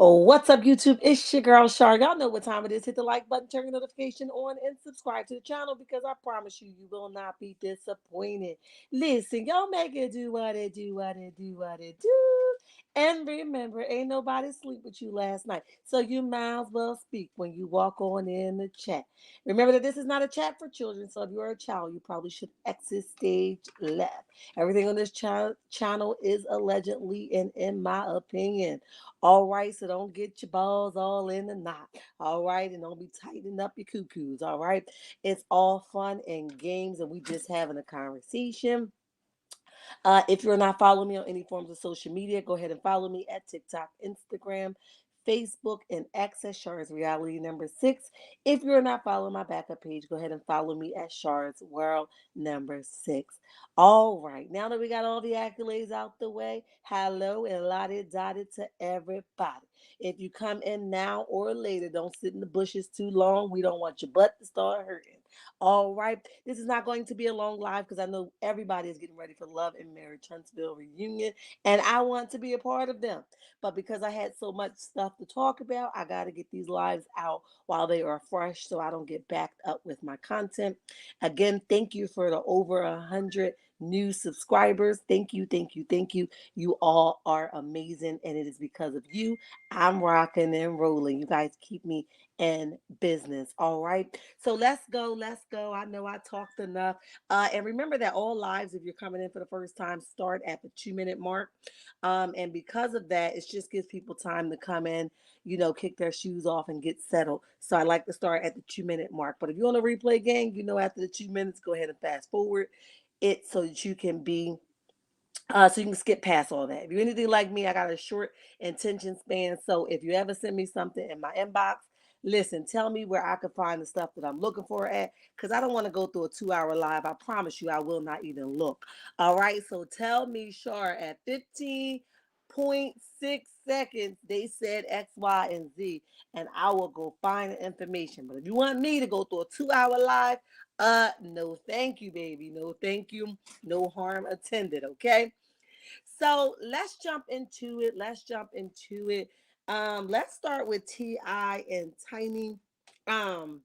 Oh, what's up, YouTube? It's your girl Shar. Y'all know what time it is. Hit the like button, turn the notification on, and subscribe to the channel because I promise you, you will not be disappointed. Listen, y'all make it do what it do, what it do, what it do. And remember, ain't nobody sleep with you last night. So you might as well speak when you walk on in the chat. Remember that this is not a chat for children. So if you're a child, you probably should exit stage left. Everything on this channel is allegedly and in my opinion. All right, so don't get your balls all in the knot. All right, and don't be tightening up your cuckoos. All right, it's all fun and games, and we just having a conversation. If you're not following me on any forms of social media, go ahead and follow me at TikTok, Instagram, Facebook, and X at Shar's Reality number 6. If you're not following my backup page, go ahead and follow me at Shar's World number 6. All right, now that we got all the accolades out the way, hello and lottie dotted to everybody. If you come in now or later, don't sit in the bushes too long. We don't want your butt to start hurting. All right. This is not going to be a long live because I know everybody is getting ready for Love and Marriage Huntsville reunion, and I want to be a part of them. But because I had so much stuff to talk about, I got to get these lives out while they are fresh so I don't get backed up with my content. Again, thank you for the over 100 new subscribers. Thank you, thank you, thank you. You all are amazing, and it is because of you I'm rocking and rolling. You guys keep me in business. All right. So let's go. Let's go. I know I talked enough. And remember that all lives, if you're coming in for the first time, start at the 2 minute mark. And because of that, it just gives people time to come in, kick their shoes off and get settled. So I like to start at the 2 minute mark. But if you're on a replay gang, after the 2 minutes, go ahead and fast forward it so that you can be so you can skip past all that. If you're anything like me, I got a short attention span. So if you ever send me something in my inbox, listen, tell me where I can find the stuff that I'm looking for at, because I don't want to go through a 2 hour live. I promise you, I will not even look. All right. So tell me, Shar, at 15.6 seconds, they said X, Y, and Z, and I will go find the information. But if you want me to go through a 2 hour live, no, thank you, baby. No, thank you. No harm attended. Okay. So let's jump into it. Let's start with Ti and Tiny. Um,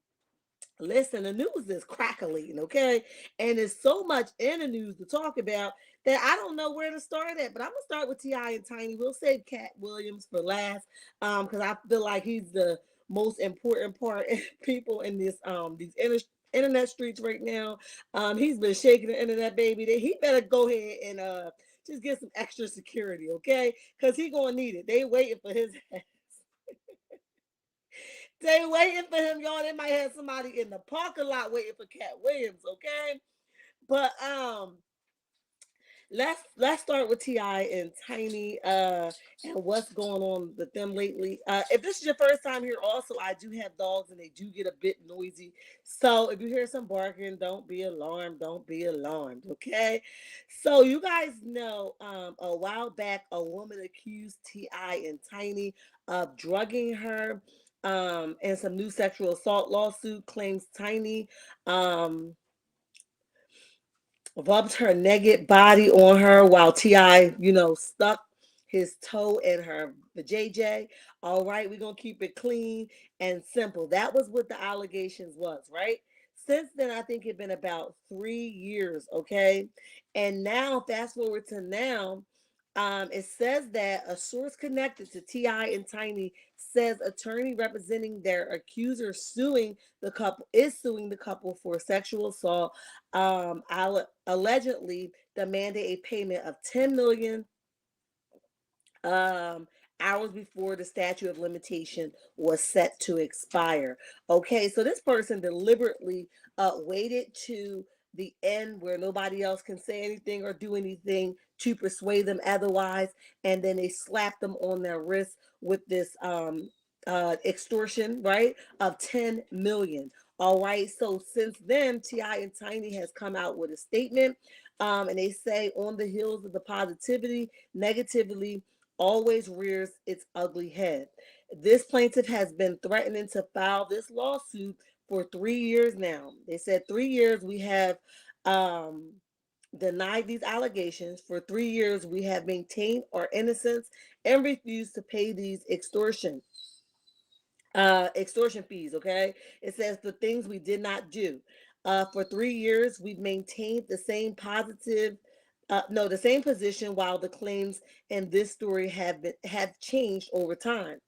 Listen, the news is crackling, okay? And there's so much in the news to talk about that I don't know where to start at. But I'm gonna start with Ti and Tiny. We'll save Katt Williams for last, because I feel like he's the most important part people in this these internet streets right now. He's been shaking the internet, baby. He better go ahead and just get some extra security, okay? Because he gonna need it. They waiting for his They waiting for him, y'all. They might have somebody in the parking lot waiting for Katt Williams, okay? But let's start with Ti and Tiny and what's going on with them lately. If this is your first time here, also I do have dogs and they do get a bit noisy. So if you hear some barking, don't be alarmed. Don't be alarmed, okay? So you guys know a while back a woman accused Ti and Tiny of drugging her. And some new sexual assault lawsuit claims Tiny rubbed her naked body on her while Ti, stuck his toe in her JJ. All right, we're gonna keep it clean and simple. That was what the allegations was, right? Since then, I think it's been about 3 years, okay? And now, fast forward to now, it says that a source connected to Ti and Tiny says attorney representing their accuser suing the couple for sexual assault, allegedly demanded a payment of 10 million um hours before the statute of limitation was set to expire. Okay, so this person deliberately waited to the end where nobody else can say anything or do anything to persuade them otherwise, and then they slapped them on their wrist with this extortion, right, of 10 million. All right, so since then Ti and Tiny has come out with a statement, and they say on the heels of the positivity, negatively always rears its ugly head. This plaintiff has been threatening to file this lawsuit for 3 years now. They said 3 years. We have denied these allegations. For 3 years, we have maintained our innocence and refused to pay these extortion fees. Okay, it says the things we did not do. For 3 years, we've maintained the same positive, no, the same position, while the claims in this story have changed over time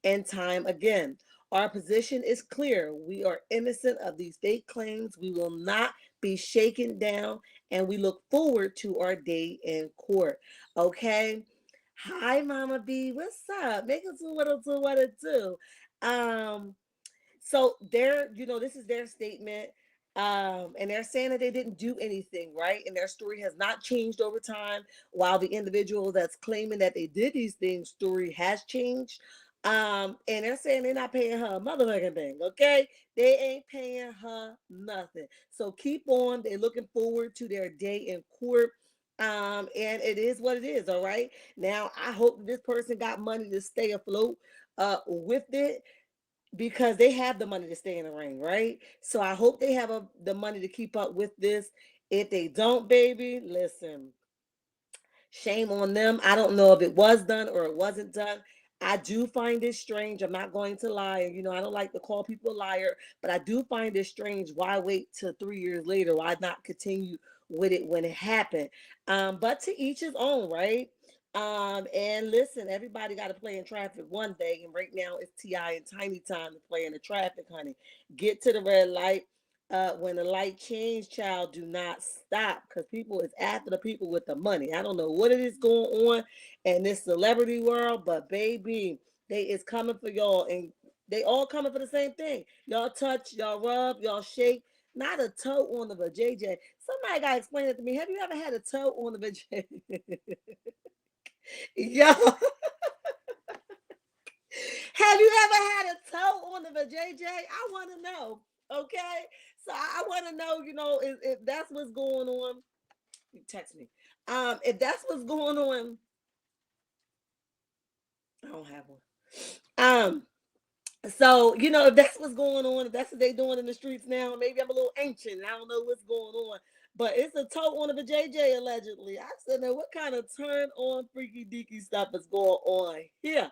and time again. Our position is clear. We are innocent of these fake claims. We will not be shaken down, and we look forward to our day in court. Okay. Hi, Mama B. What's up? Make it do what it do. Um, so this is their statement. And they're saying that they didn't do anything, right? And their story has not changed over time, while the individual that's claiming that they did these things story has changed. And they're saying they're not paying her a motherfucking thing, okay? They ain't paying her nothing. So keep on. They're looking forward to their day in court. And it is what it is, all right? Now, I hope this person got money to stay afloat with it, because they have the money to stay in the ring, right? So I hope they have the money to keep up with this. If they don't, baby, listen, shame on them. I don't know if it was done or it wasn't done. I do find this strange. I'm not going to lie. I don't like to call people a liar, but I do find this strange. Why wait till 3 years later? Why not continue with it when it happened? But to each his own, right? And listen, everybody got to play in traffic one day, and right now it's Ti and Tiny time to play in the traffic, honey. Get to the red light. When the light change, child, do not stop, because people is after the people with the money. I don't know what it is going on in this celebrity world, but baby, they is coming for y'all, and they all coming for the same thing. Y'all touch, y'all rub, y'all shake. Not a toe on the vajayjay. Somebody gotta explain it to me. Have you ever had a toe on the vajayjay? Yo, have you ever had a toe on the vajayjay? I want to know. Okay, so I want to know. If that's what's going on. You text me. If that's what's going on, I don't have one. Um, so if that's what's going on, if that's what they doing in the streets now, maybe I'm a little ancient and I don't know what's going on. But it's a toe on the JJ allegedly. I said, now what kind of turn on freaky deaky stuff is going on here?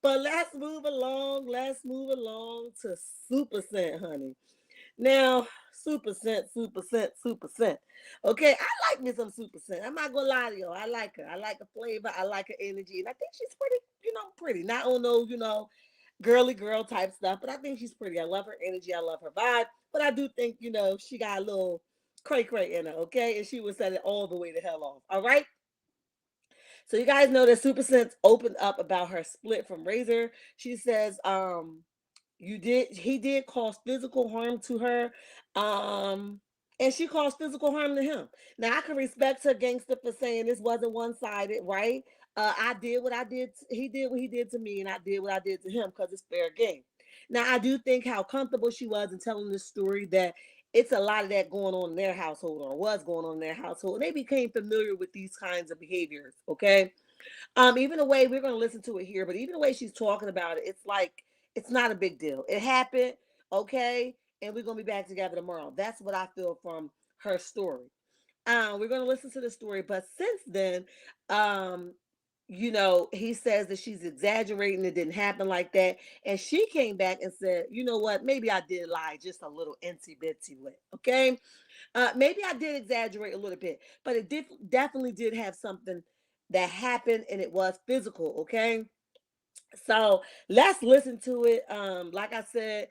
But let's move along. Let's move along to Supa Cent, honey. Now, Supa Cent, Supa Cent, Supa Cent. Okay, I like me some Supa Cent. I'm not gonna lie to you. I like her. I like her flavor. I like her energy, and I think she's pretty. Pretty. Not on those, girly girl type stuff, but I think she's pretty. I love her energy. I love her vibe. But I do think, she got a little cray cray in her. Okay, and she would set it all the way the hell off. All right. So you guys know that Supa Cent opened up about her split from Razor. She says, he did cause physical harm to her, um and she caused physical harm to him. Now I can respect her gangster for saying this wasn't one-sided, right? I did what I did, he did what he did to me, and I did what I did to him, because it's fair game. Now I do think how comfortable she was in telling this story, that it's a lot of that going on in their household, or was going on in their household, and they became familiar with these kinds of behaviors. Okay. Even the way we're going to listen to it here, but even the way she's talking about it, it's like it's not a big deal. It happened, okay, and we're going to be back together tomorrow. That's what I feel from her story. We're going to listen to the story, but since then, um, he says that she's exaggerating. It didn't happen like that, and she came back and said, "You know what? Maybe I did lie just a little incy bitsy way, okay." Maybe I did exaggerate a little bit, but it definitely did have something that happened, and it was physical. Okay, so let's listen to it. Like I said,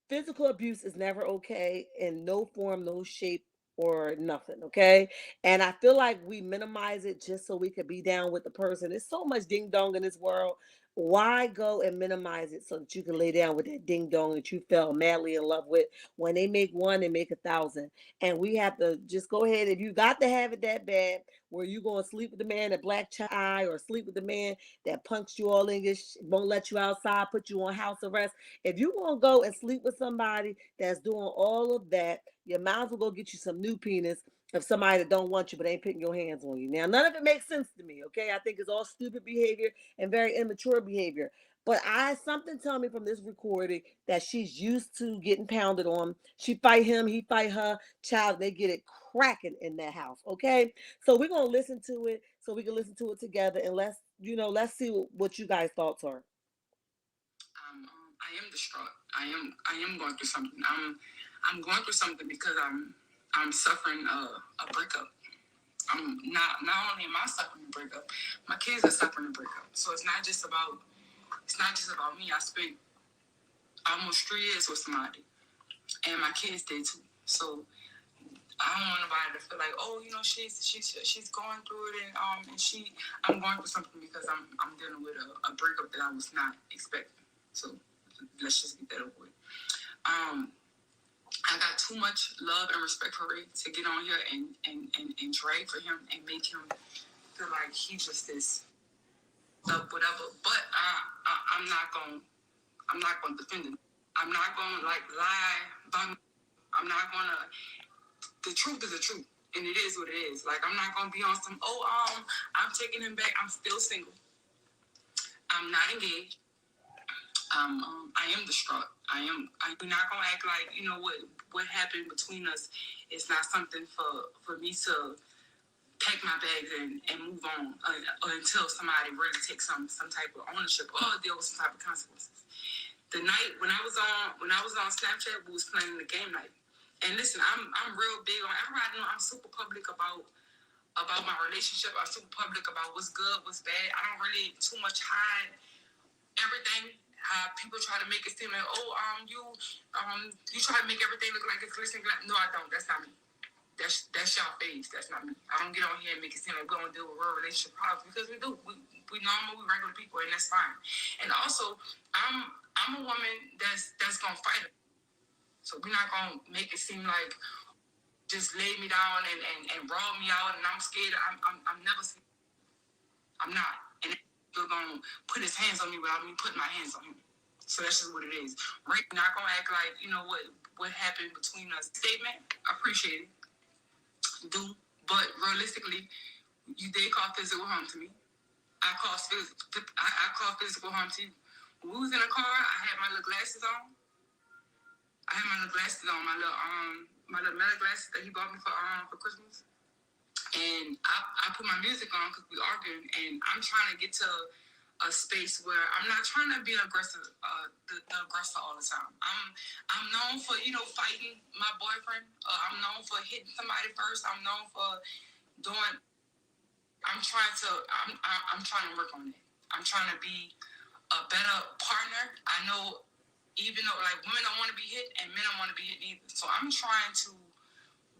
physical abuse is never okay in no form, no shape, or nothing. Okay, and I feel like we minimize it just so we could be down with the person. There's so much ding dong in this world. Why go and minimize it so that you can lay down with that ding dong that you fell madly in love with? When they make one, they make 1,000. And we have to just go ahead. If you got to have it that bad, where you going to sleep with the man that black eye, or sleep with the man that punched you all in your won't let you outside, put you on house arrest. If you want to go and sleep with somebody that's doing all of that, you might as well go get you some new penis of somebody that don't want you but ain't putting your hands on you. Now, none of it makes sense to me, okay? I think it's all stupid behavior and very immature behavior. But something tell me from this recording that she's used to getting pounded on. She fight him, he fight her. Child, they get it cracking in that house. Okay, so we're gonna listen to it so we can listen to it together, and let's see what you guys thoughts are. I am distraught. I am going through something. I'm going through something because I'm suffering a breakup. I'm not only am I suffering a breakup, my kids are suffering a breakup. So it's not just about me. I spent almost 3 years with somebody, and my kids did too. So I don't want nobody to feel like, oh, she's going through it, and I'm going through something because I'm dealing with a breakup that I was not expecting. So let's just get that over with. I got too much love and respect for Ray to get on here and drag for him and make him feel like he's just this whatever. But I'm not gonna defend him. I'm not gonna lie about me. I'm not gonna. The truth is the truth, and it is what it is. Like, I'm not gonna be on some I'm taking him back. I'm still single. I'm not engaged. I am distraught. I'm not gonna act like what happened between us is not something for me to pack my bags and move on until somebody really takes some type of ownership or deal with some type of consequences. The night when I was on Snapchat, we was playing the game night. And listen, I'm real big on everybody know I'm super public about my relationship. I'm super public about what's good, what's bad. I don't really too much hide everything. People try to make it seem like, you try to make everything look like it's glistening. No, I don't. That's not me. That's y'all face. That's not me. I don't get on here and make it seem like we don't deal with real relationship problems because we do. We normal, we regular people, and that's fine. And also, I'm a woman that's gonna fight it. So we're not gonna make it seem like just lay me down and roll me out and I'm scared. I'm never scared. I'm not. And he's gonna put his hands on me without me putting my hands on him. So that's just what it is. Right? Not gonna act like what happened between us. Statement, appreciate it. Do, but realistically, you did call physical harm to me. I caused physical harm to you. When we was in a car, I had my little glasses on. My little metal glasses that he bought me for Christmas. And I put my music on because we arguing, and I'm trying to get to a space where I'm not trying to be an aggressor, the aggressor all the time. I'm known for fighting my boyfriend. I'm known for hitting somebody first. I'm known for doing. I'm trying to work on it. I'm trying to be a better partner. I know, even though women don't want to be hit and men don't want to be hit either. So I'm trying to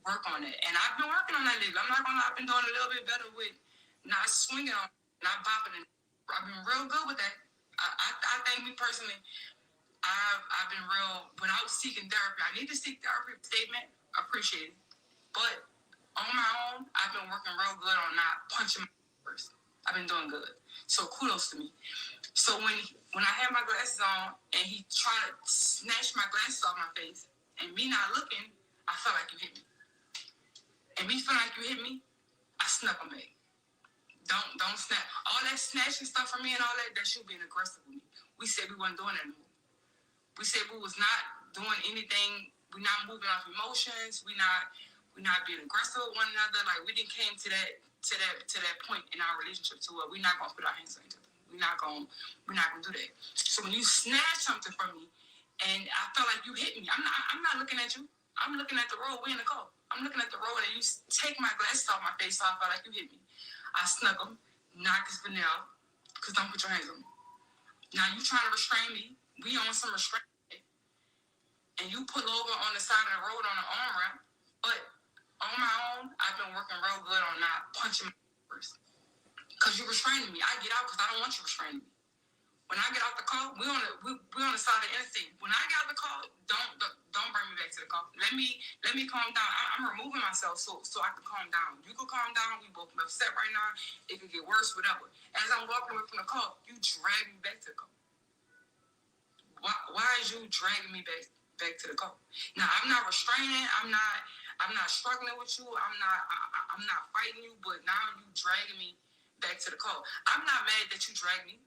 work on it, and I've been working on that lately. I'm not gonna lie, I've been doing a little bit better with not swinging on, not bopping. I've been real good with that. I think me personally, I've been real. When I was seeking therapy, I need to seek therapy. Statement, appreciate it. But on my own, I've been working real good on not punching my first. I've been doing good. So kudos to me. So when I had my glasses on and he tried to snatch my glasses off my face and me not looking, I felt like you hit me. And me feeling like you hit me, I snuck him back. Don't snap. All that snatching stuff from me and all that should be an aggressive with me. We said we weren't doing that anymore. We said we was not doing anything. We're not moving off emotions. We're not being aggressive with one another. Like, we didn't came to that point in our relationship to where we're not gonna put our hands on each other. We're not gonna do that. So when you snatch something from me and I felt like you hit me, I'm not looking at you. I'm looking at the road. We in the car. I'm looking at the road and you take my glasses off my face, so I felt like you hit me. I snuck him, knocked his veneer out, because don't put your hands on me. Now you trying to restrain me. We on some restraint. And you pull over on the side of the road on the arm ramp. But on my own, I've been working real good on not punching my first. Because you're restraining me. I get out because I don't want you restraining me. When I get out the car, we on the side of the interstate. When I get out the car, don't bring me back to the car. Let me calm down. I'm removing myself so I can calm down. You can calm down. We both upset right now. It could get worse, whatever. As I'm walking away from the car, you drag me back to the car. Why is you dragging me back to the car? Now I'm not restraining. I'm not struggling with you. I'm not fighting you. But now you dragging me back to the car. I'm not mad that you dragged me.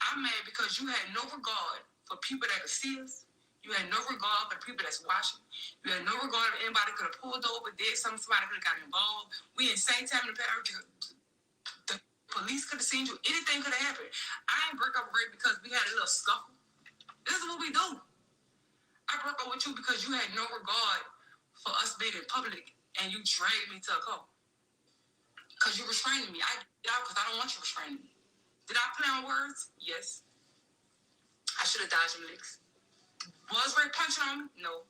I'm mad because you had no regard for people that could see us. You had no regard for the people that's watching. You had no regard if anybody could have pulled over, did something, somebody could have got involved. We in same time in the parish. The police could have seen you. Anything could have happened. I ain't break up with Ray because we had a little scuffle. This is what we do. I broke up with you because you had no regard for us being in public and you dragged me to a car. Because you restraining me. I get out because I don't want you restraining me. Did I play on words? Yes. I should have dodged your licks. Was Ray punching on me? No.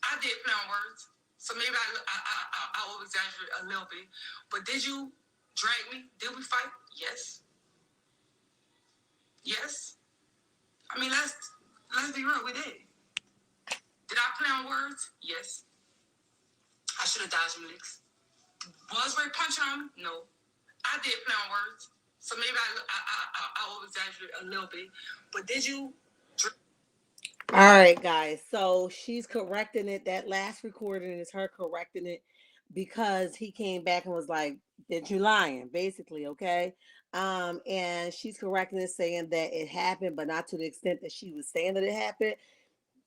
I did play on words. So maybe I will exaggerate a little bit. But did you drag me? Did we fight? Yes. Yes. I mean, let's be real. We did. Did I play on words? Yes. I should have dodged your licks. Was Ray punching on me? No. I did play on words. So maybe I will exaggerate a little bit. But did you? All right, guys. So she's correcting it. That last recording is her correcting it because he came back and was like, "Did you lying?" Basically, okay. And she's correcting it, saying that it happened, but not to the extent that she was saying that it happened.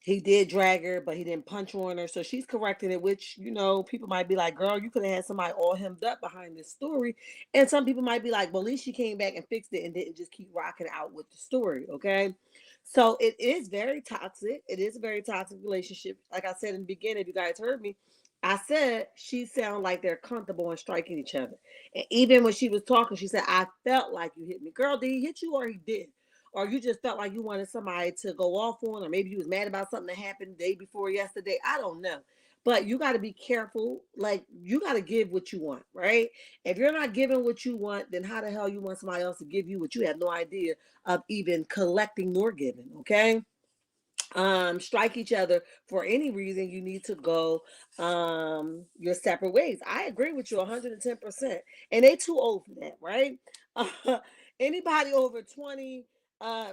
He did drag her, but he didn't punch on her. So she's correcting it, which, people might be like, girl, you could have had somebody all hemmed up behind this story. And some people might be like, well, at least she came back and fixed it and didn't just keep rocking out with the story. Okay. So it is very toxic. It is a very toxic relationship. Like I said in the beginning, if you guys heard me, I said she sound like they're comfortable in striking each other. And even when she was talking, she said, I felt like you hit me. Girl, did he hit you or he did? Or you just felt like you wanted somebody to go off on, or maybe you was mad about something that happened the day before yesterday. I don't know. But you got to be careful. Like, you got to give what you want, right? If you're not giving what you want, then how the hell you want somebody else to give you what you have no idea of even collecting nor giving, okay? Strike each other for any reason, you need to go your separate ways. I agree with you 110%. And they too old for that, right? Anybody over 20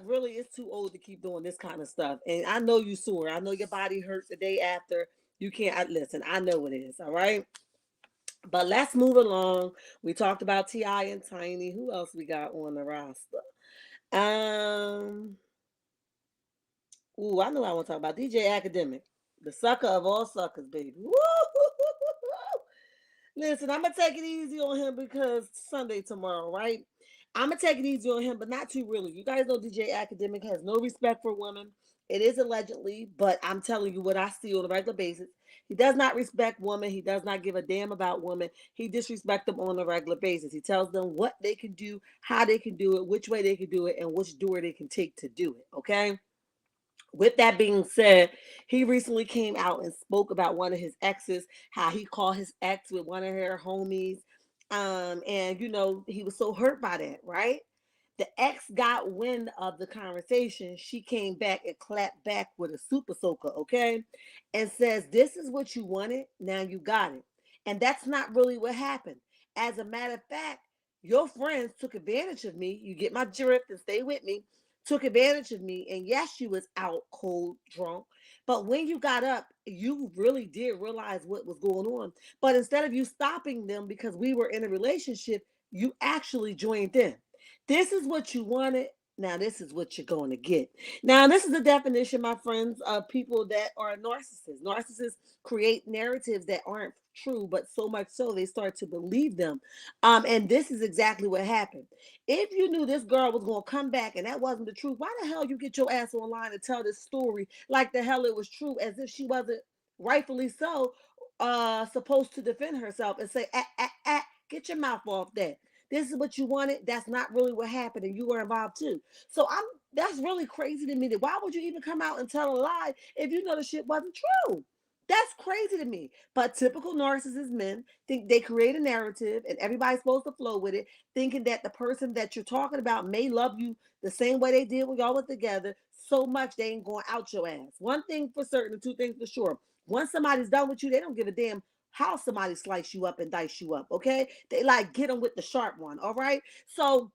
really is too old to keep doing this kind of stuff. And I know you sore. I know your body hurts the day after. You can't listen. I know it is. All right. But let's move along. We talked about T.I. and Tiny. Who else we got on the roster? Um, Ooh, I know I want to talk about DJ Academic, the sucker of all suckers, baby. Woo! Listen, I'm gonna take it easy on him because Sunday tomorrow, right? I'm gonna take it easy on him, but not too really. You guys know DJ Academic has no respect for women. It is allegedly, but I'm telling you what I see on a regular basis. He does not respect women. He does not give a damn about women. He disrespects them on a regular basis. He tells them what they can do, how they can do it, which way they can do it, and which door they can take to do it. Okay. With that being said, he recently came out and spoke about one of his exes, how he called his ex with one of her homies. And he was so hurt by that, right? The ex got wind of the conversation. She came back and clapped back with a super soaker, okay? And says, this is what you wanted, now you got it. And that's not really what happened. As a matter of fact, your friends took advantage of me. You get my drift and stay with me. Took advantage of me. And yes, you was out cold drunk. But when you got up, you really did realize what was going on. But instead of you stopping them because we were in a relationship, you actually joined in. This is what you wanted. Now, this is what you're going to get. Now, this is the definition, my friends, of people that are narcissists. Narcissists create narratives that aren't true, but so much so they start to believe them. And this is exactly what happened. If you knew this girl was going to come back and that wasn't the truth, why the hell you get your ass online and tell this story like the hell it was true, as if she wasn't rightfully so supposed to defend herself and say, get your mouth off that. This is what you wanted. That's not really what happened, and you were involved too. So that's really crazy to me. That why would you even come out and tell a lie if you know the shit wasn't true? That's crazy to me. But typical narcissist men think they create a narrative and everybody's supposed to flow with it, thinking that the person that you're talking about may love you the same way they did when y'all were together so much they ain't going out your ass. One thing for certain, and two things for sure. Once somebody's done with you, they don't give a damn how somebody slice you up and dice you up, okay? They like get them with the sharp one, all right? So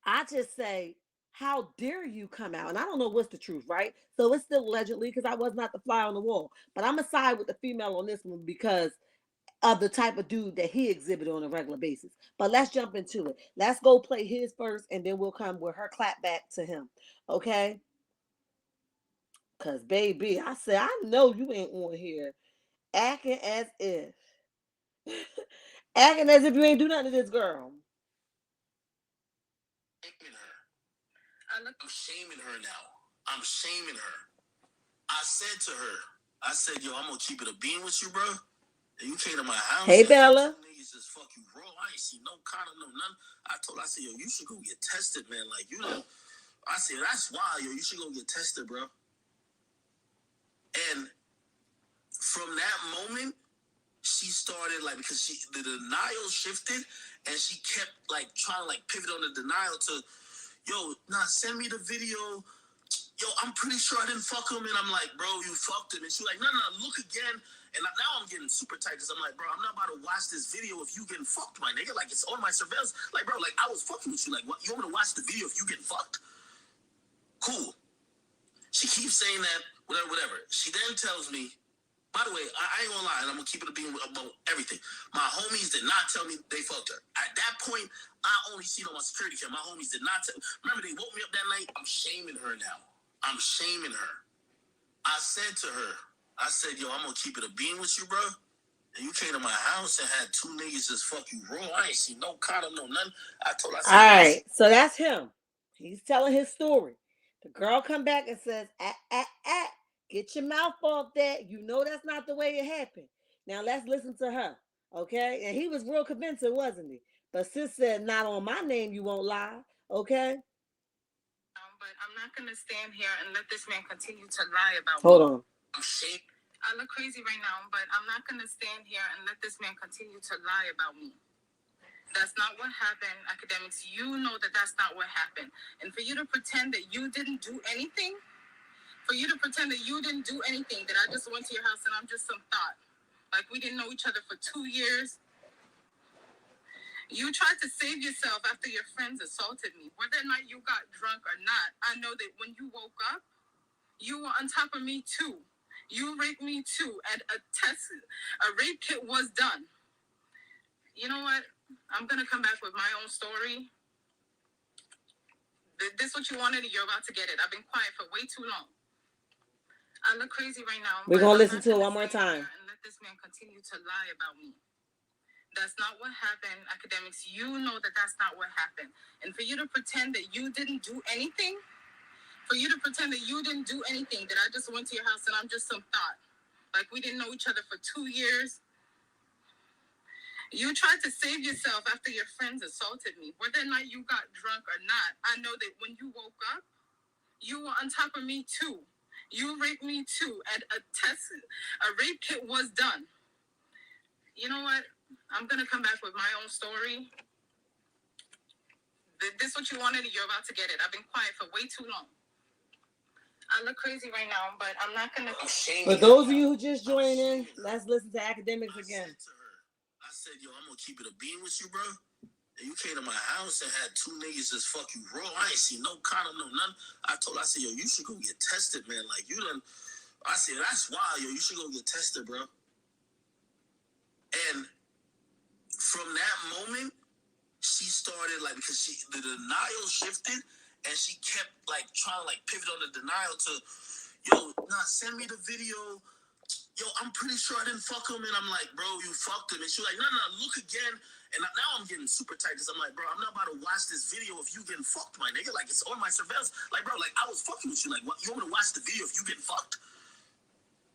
I just say, how dare you come out? And I don't know what's the truth, right? So it's still allegedly because I was not the fly on the wall. But I'm going to side with the female on this one because of the type of dude that he exhibited on a regular basis. But let's jump into it. Let's go play his first, and then we'll come with her clap back to him. Okay? Cause baby, I said I know you ain't on here acting as if, acting as if you ain't do nothing to this girl. I'm shaming her now. I'm shaming her. I said to her, I said, yo, I'm gonna keep it a bean with you, bro. And you came to my house. Hey, Bella. Niggas just fuck you raw. I ain't see no condom, no none. I said, yo, you should go get tested, man. Like, you know, I said, that's wild, yo. You should go get tested, bro. And from that moment, she started like, because the denial shifted, and she kept like trying to like pivot on the denial to, yo, nah, send me the video. Yo, I'm pretty sure I didn't fuck him. And I'm like, bro, you fucked him. And she's like, no, look again. And now I'm getting super tight because I'm like, bro, I'm not about to watch this video if you getting fucked, my nigga. Like, it's on my surveillance. Like, bro, like, I was fucking with you. Like, what? You want me to watch the video if you getting fucked? Cool. She keeps saying that, whatever. She then tells me, by the way, I ain't gonna lie, and I'm gonna keep it being about everything. My homies did not tell me they fucked her. At that point, I only seen on my security cam. My homies did not tell. Remember, they woke me up that night. I'm shaming her now. I'm shaming her. I said to her, I said, yo, I'm gonna keep it a bean with you, bro. And you came to my house and had two niggas just fuck you raw. I ain't see no condom, no nothing. I said, all right, so that's him. He's telling his story. The girl come back and says, get your mouth off that. You know that's not the way it happened. Now let's listen to her, okay? And he was real convincing, wasn't he? But sis said, not on my name, you won't lie, okay? But I'm not going to stand here and let this man continue to lie about Hold me. on. I'm shaking. I look crazy right now, but I'm not going to stand here and let this man continue to lie about me. That's not what happened, Akademiks. You know that that's not what happened. And for you to pretend that you didn't do anything, that I just went to your house and I'm just some thought. Like, we didn't know each other for 2 years. You tried to save yourself after your friends assaulted me. Whether or not you got drunk or not, I know that when you woke up, you were on top of me too. You raped me too. And a rape kit was done. You know what? I'm going to come back with my own story. This what you wanted, you're about to get it. I've been quiet for way too long. I look crazy right now. We're going to listen to it one more time. And let this man continue to lie about me. That's not what happened, Akademiks. You know that that's not what happened. And for you to pretend that you didn't do anything, that I just went to your house and I'm just some thought. Like, we didn't know each other for 2 years. You tried to save yourself after your friends assaulted me. Whether or not you got drunk or not, I know that when you woke up, you were on top of me too. You raped me too. And a rape kit was done. You know what? I'm going to come back with my own story. This what you wanted, you're about to get it. I've been quiet for way too long. I look crazy right now, but I'm not going to... For those of you who just joined in, let's listen to Akademiks again. I said, yo, I'm going to keep it a bean with you, bro. And you came to my house and had two niggas just fuck you raw. I ain't see no condom, no none. I said, yo, you should go get tested, man. Like, you done... I said, that's wild, yo. You should go get tested, bro. And from that moment, she started like, because the denial shifted, and she kept like trying to like pivot on the denial to, yo, nah, send me the video. Yo, I'm pretty sure I didn't fuck him. And I'm like, bro, you fucked him. And she's like, no, look again. And now I'm getting super tight because I'm like, bro, I'm not about to watch this video if you getting fucked, my nigga. Like, it's on my surveillance. Like, bro, like, I was fucking with you. Like, what? You want me to watch the video if you getting fucked?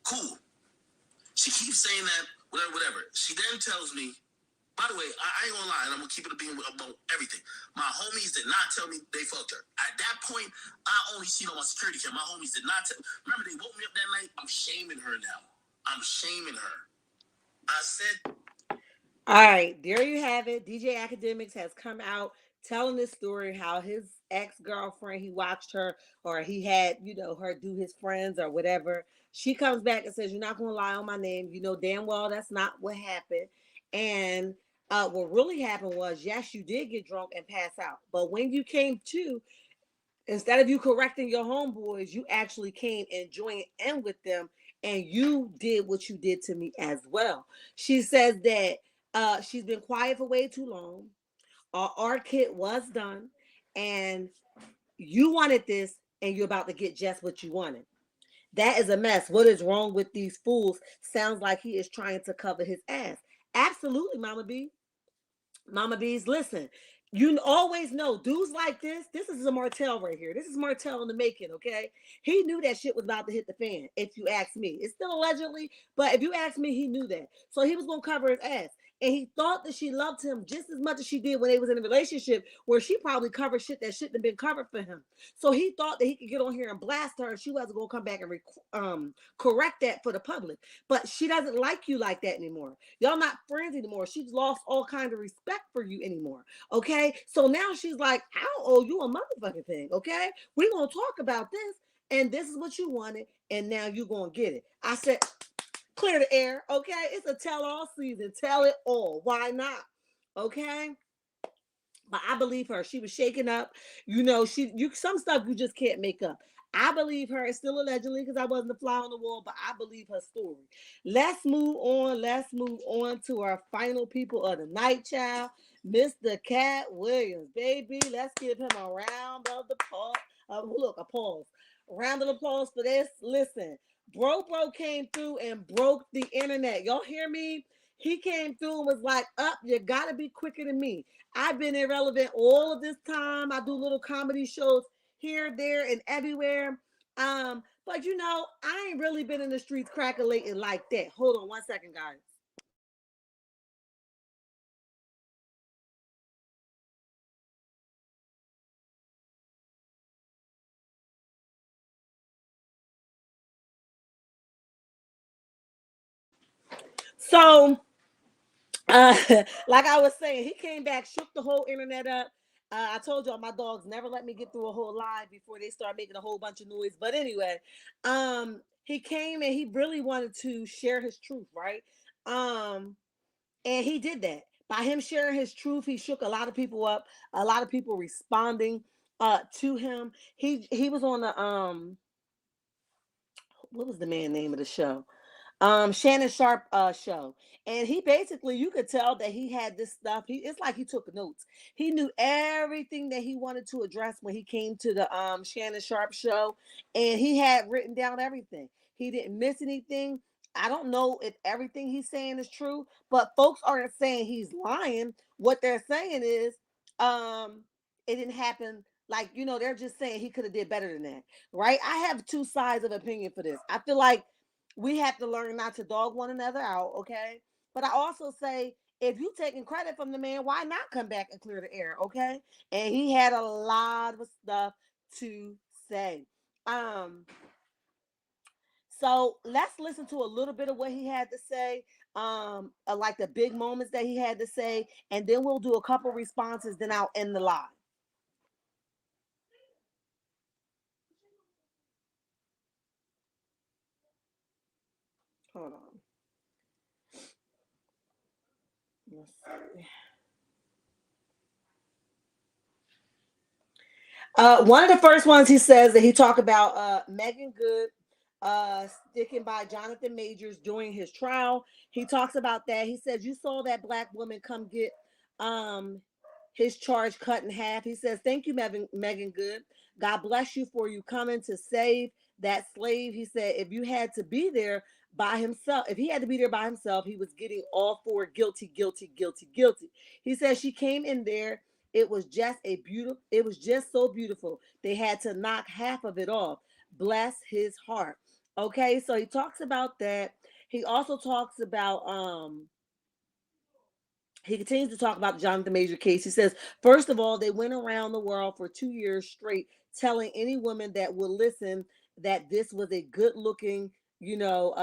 Cool. She keeps saying that, whatever. She then tells me, by the way, I ain't gonna lie, and I'm gonna keep it being about everything. My homies did not tell me they fucked her. At that point, I only seen on my security cam. My homies did not tell. Remember, they woke me up that night. I'm shaming her now. I'm shaming her. I said. All right, there you have it. DJ Akademiks has come out telling this story how his ex-girlfriend, he watched her, or he had, her do his friends or whatever. She comes back and says, you're not going to lie on my name. You know damn well that's not what happened. And what really happened was, yes, you did get drunk and pass out. But when you came to, instead of you correcting your homeboys, you actually came and joined in with them and you did what you did to me as well. She says that she's been quiet for way too long. Our kid was done, and you wanted this, and you're about to get just what you wanted. That is a mess. What is wrong with these fools? Sounds like he is trying to cover his ass. Absolutely, Mama B. Mama Bees, listen. You always know dudes like this. This is a Martell right here. This is Martell in the making, okay? He knew that shit was about to hit the fan, if you ask me. It's still allegedly, but if you ask me, he knew that. So he was going to cover his ass. And he thought that she loved him just as much as she did when they was in a relationship where she probably covered shit that shouldn't have been covered for him. So he thought that he could get on here and blast her and she wasn't going to come back and correct that for the public. But she doesn't like you like that anymore. Y'all not friends anymore. She's lost all kind of respect for you anymore. Okay. So now she's like, I don't owe you a motherfucking thing. Okay. We're going to talk about this. And this is what you wanted. And now you're going to get it. I said, clear the air. Okay. It's a tell all season. Tell it all. Why not? Okay. But I believe her. She was shaken up. You know, some stuff you just can't make up. I believe her. It's still allegedly because I wasn't the fly on the wall, but I believe her story. Let's move on. Let's move on to our final people of the night, child. Mr. Katt Williams, baby. Let's give him a round of applause. Look, a pause. Round of applause for this. Listen, Bro came through and broke the internet. Y'all hear me? He came through and was like, up, you gotta be quicker than me. I've been irrelevant all of this time. I do little comedy shows here, there, and everywhere. But you know, I ain't really been in the streets crackling like that. Hold on 1 second, guys. So Uh, like I was saying, he came back, shook the whole internet up. I told y'all my dogs never let me get through a whole live before they start making a whole bunch of noise. But anyway, he came and he really wanted to share his truth, right? And he did that. By him sharing his truth, he shook a lot of people up, a lot of people responding to him. He was on the what was the man name of the show? Shannon Sharp show. And he basically, you could tell that he had this stuff. It's like he took notes. He knew everything that he wanted to address when he came to the Shannon Sharp show, and he had written down everything. He didn't miss anything. I don't know if everything he's saying is true, but folks aren't saying he's lying. What they're saying is it didn't happen. Like, you know, they're just saying he could have did better than that. Right? I have two sides of opinion for this. I feel like we have to learn not to dog one another out, okay? But I also say, if you taking credit from the man, why not come back and clear the air, okay? And he had a lot of stuff to say. Um, so let's listen to a little bit of what he had to say, like the big moments that he had to say, and then we'll do a couple responses, then I'll end the live. Hold on. Let's see. One of the first ones he says that he talked about Megan Good sticking by Jonathan Majors during his trial. He talks about that. He says, you saw that black woman come get um, his charge cut in half. He says, thank you, Megan Good. God bless you for you coming to save that slave. He said, if you had to be there by himself, if he had to be there by himself, he was getting all four guilty, guilty, guilty, guilty. He says she came in there. It was just so beautiful. They had to knock half of it off. Bless his heart. Okay, so he talks about that. He also talks about he continues to talk about the Jonathan Major case. He says, first of all, they went around the world for 2 years straight telling any woman that would listen that this was a good looking, you know,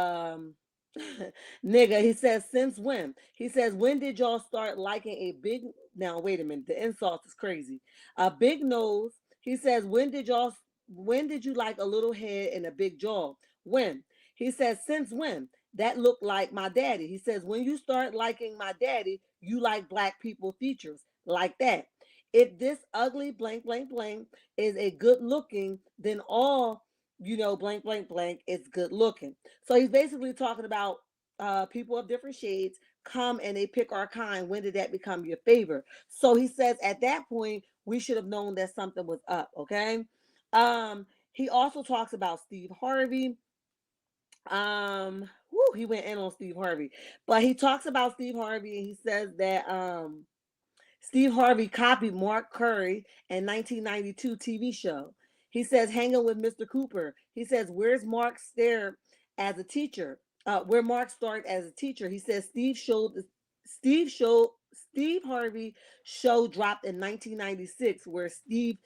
nigga. He says, since when? He says, when did y'all start liking a big, now wait a minute, the insult is crazy. A big nose. He says, when did you like a little head and a big jaw? When? He says, since when? That looked like my daddy. He says, when you start liking my daddy, you like black people features like that. If this ugly blank blank blank is a good looking, then all blank, blank, blank, it's good looking. So he's basically talking about people of different shades come and they pick our kind. When did that become your favor? So he says at that point, we should have known that something was up, okay? He also talks about Steve Harvey. He went in on Steve Harvey, but he talks about Steve Harvey and he says that Steve Harvey copied Mark Curry in 1992 TV show. He says, hanging with Mr. Cooper. He says, where's Mark started as a teacher? Where Mark started as a teacher. He says Steve Harvey show dropped in 1996, where Steve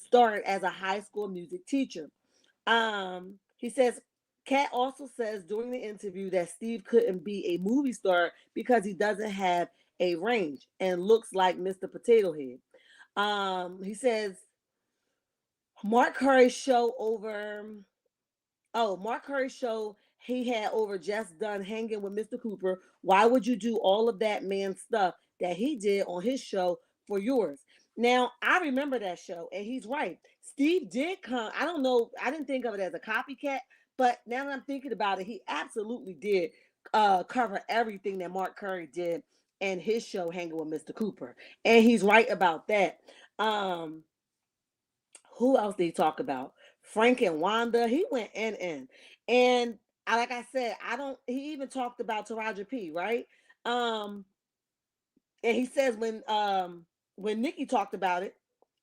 started as a high school music teacher. He says Katt also says during the interview that Steve couldn't be a movie star because he doesn't have a range and looks like Mr. Potato Head. He says Mark Curry show over. Oh, Mark Curry show he had over just done hanging with Mr. Cooper. Why would you do all of that man stuff that he did on his show for yours? Now, I remember that show, and he's right. Steve did come. I don't know. I didn't think of it as a copycat, but now that I'm thinking about it, he absolutely did cover everything that Mark Curry did in his show, Hanging with Mr. Cooper. And he's right about that. Um, who else did he talk about? Frank and Wanda. He went in. And like I said, I don't he even talked about Taraji P, right? Um, and he says when Nikki talked about it,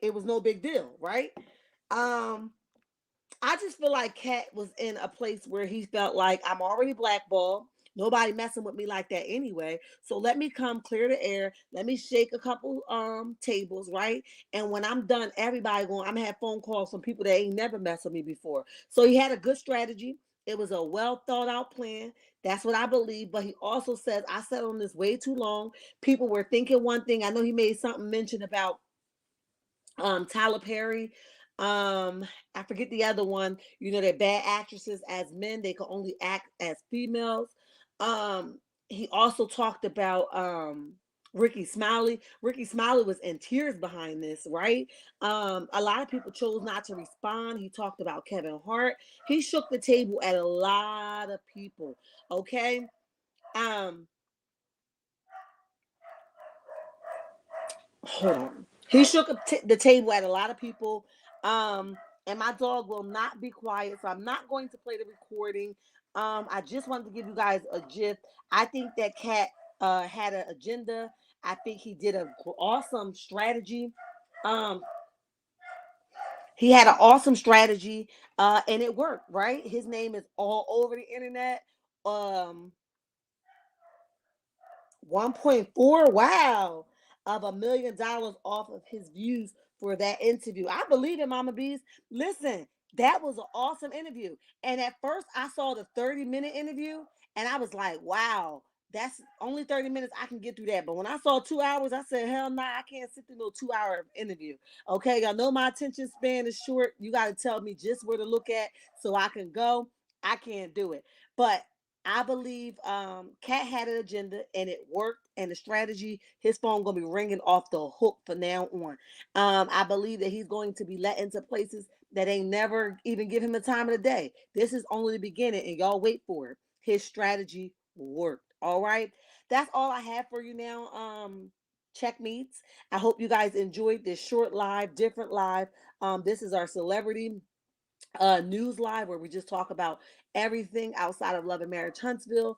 it was no big deal, right? Um, I just feel like Katt was in a place where he felt like I'm already blackballed. Nobody messing with me like that anyway. So let me come clear the air. Let me shake a couple tables, right? And when I'm done, everybody going, I'm gonna have phone calls from people that ain't never messed with me before. So he had a good strategy. It was a well thought out plan. That's what I believe. But he also says, I sat on this way too long. People were thinking one thing. I know he made something mention about Tyler Perry. I forget the other one. They're bad actresses as men, they can only act as females. Um, he also talked about Ricky Smiley. Ricky Smiley was in tears behind this, right? A lot of people chose not to respond. He talked about Kevin Hart. He shook the table at a lot of people. Okay. Um, Hold on. He shook the table at a lot of people. And my dog will not be quiet, so I'm not going to play the recording. I just wanted to give you guys a gif. I think that Katt had an agenda. I think he did an awesome strategy. Um, he had an awesome strategy, and it worked. Right, his name is all over the internet. Um, 1.4, wow, of $1 million off of his views for that interview. I believe it, Mama Bees. Listen, that was an awesome interview. And at first, I saw the 30-minute interview, and I was like, wow, that's only 30 minutes. I can get through that. But when I saw 2 hours, I said, hell no, I can't sit through no 2 hour interview. Okay, y'all know my attention span is short. You got to tell me just where to look at so I can go. I can't do it. But I believe Katt had an agenda and it worked. And the strategy, his phone gonna be ringing off the hook from now on. I believe that he's going to be let into places that ain't never even give him the time of the day. This is only the beginning, and y'all wait for it. His strategy worked. All right, that's all I have for you now. Check meets. I hope you guys enjoyed this short live, different live. This is our celebrity news live where we just talk about everything outside of Love and Marriage Huntsville.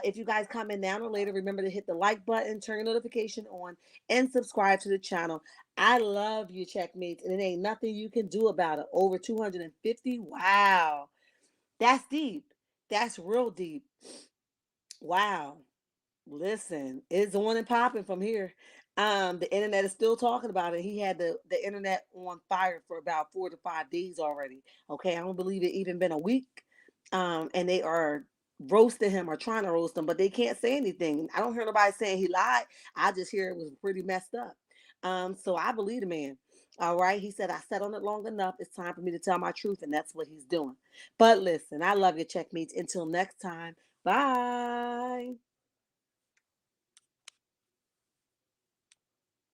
If you guys come in now or later, remember to hit the like button, turn your notification on, and subscribe to the channel. I love you, checkmates, and it ain't nothing you can do about it. Over 250. Wow. That's deep. That's real deep. Wow. Listen, it's on and popping from here. The internet is still talking about it. He had the internet on fire for about 4 to 5 days already. Okay, I don't believe it even been a week. And they are roasting him or trying to roast him, but they can't say anything. I don't hear nobody saying he lied. I just hear it was pretty messed up. So I believe the man. All right, he said I sat on it long enough. It's time for me to tell my truth, and that's what he's doing. But listen, I love your checkmates. Until next time, bye.